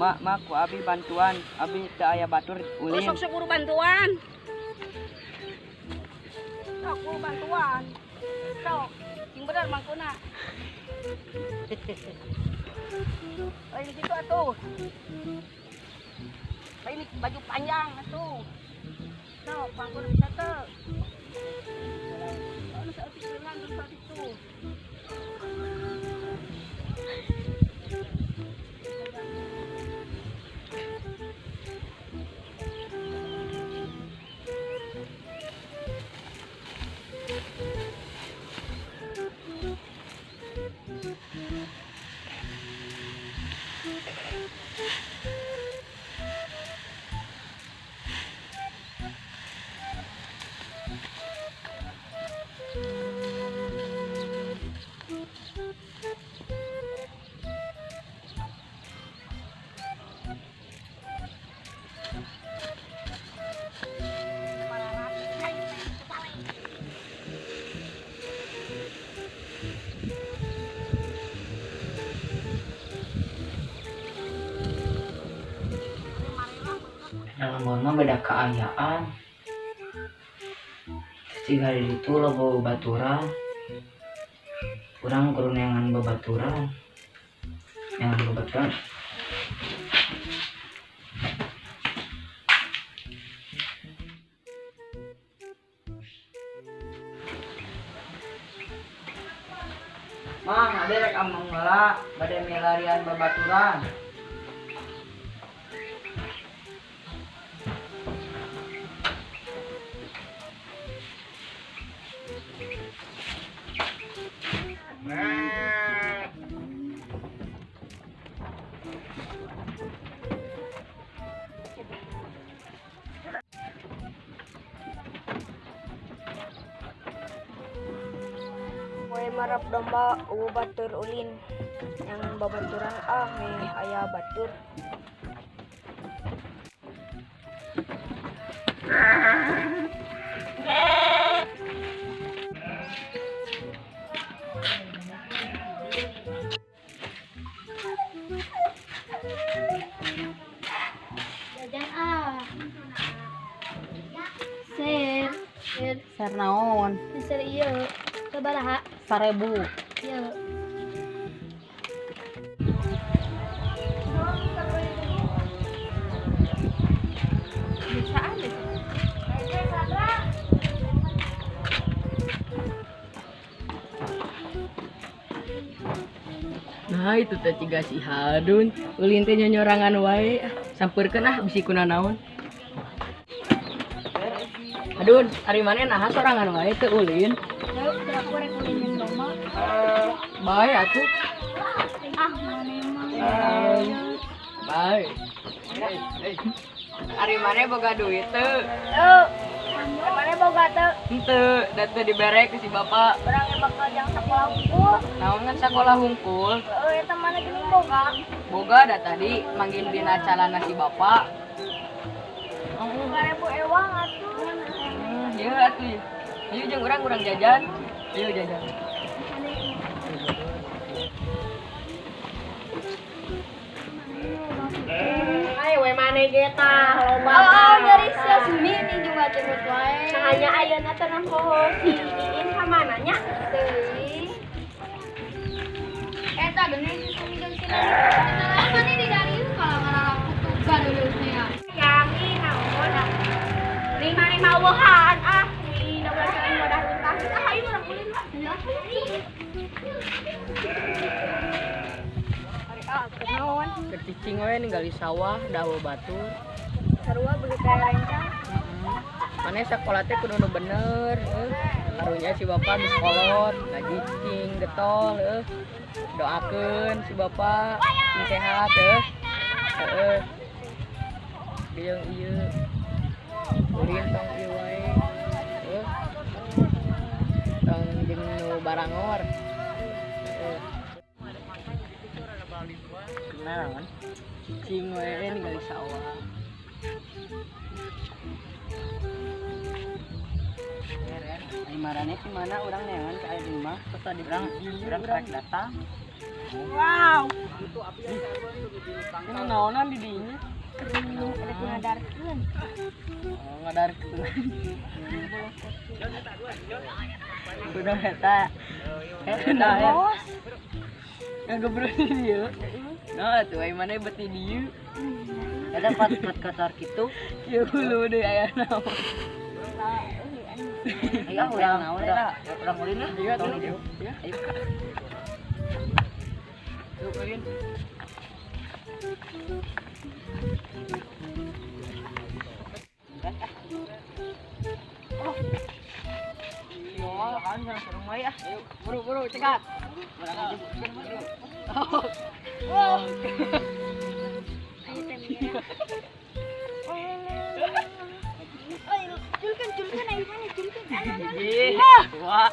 mak ku abi bantuan, abi teu aya batur ulin. Sok syukur bantuan. Sok ku bantuan. Sok. Yang bener mangkuna. Oh, ini gitu atuh. Ini baju panjang atuh. Sok, mangkuna bisa teu. Oh, saat itu lang, saat itu. Dalam mah beda keayaan. Jika di itu lo bawa baturan, kurang keruneangan babaturan, jangan babaturan. Mang, ada rek amang ngelak, badai melarian babaturan. Moe marap domba batur ulin. Yang babaturan meh aya batur. Jajan Ser naon? ser ieu. Sabaraha? 1000. Ieu. Bisaan deh. Nah itu teh ciga si Hadun ulin teh nyorangan wae sampeurkeun bisi kuna naon. Hadun ari maneh naha sorangan wae teu ulin. Aku rek ulin domba. Bae atuh. Mane mah. Bae. Ari maneh boga duit teu? Mane boga teu? Henteu, da teu dibere ku si bapak. Urang bakal jang sekolah unggul. Naon ngan sakola hungkul? Eta mana gini boga? Boga da tadi manggil dina calana si bapak. 5.000 ewang atuh. Ieu atuh. Ieu jeung urang jajan. Ieu jajan. Ayo we maneh ge tah loba. Dari Yasmin ini juga cenut wae. Hanya ayeuna teh naon Iin ka mana nya? Teuing. Eta geuning si Sumi jeung si Nana. Mana di Darius kalau ngarang kutuga deuleusnya. Yami naon da. Lima eueuhan Ini 16 jalan wadah luntas. Ayo urang ulin lah. Naon? Kecicing we ninggali sawah dawa batur. Sarua beli kayak rencang. Maneh sakola teh kudu nu bener, karunya si bapak geus kolot, ngajicing getol, doakeun si bapak sehat heuh. Jeung ieu ulin tong ieu wae. Tong jeung nu barangor. Naon? Cicing we ninggali sawah. Marane di mana orang neangan ke air rumah terus tadi urang rek datang Wow. Ini naonan di dinya. Ada ngadarkeun. Oh, ngadarkeun. Udah eta. Eta ya. Bos. Ngagobrol di dieu. Nah, tuh ai mana beti dieu. Ada pat kotor gitu. Ya hulu deui aya naon. Ayo urang naon da. Urang ulin lah. Iya tuh. Ya, ayo. Tuh kalian. Iya kan yang seru mah ya. Ayo, buru-buru cekat. Culkan ayo mana culkan. Ih, wah,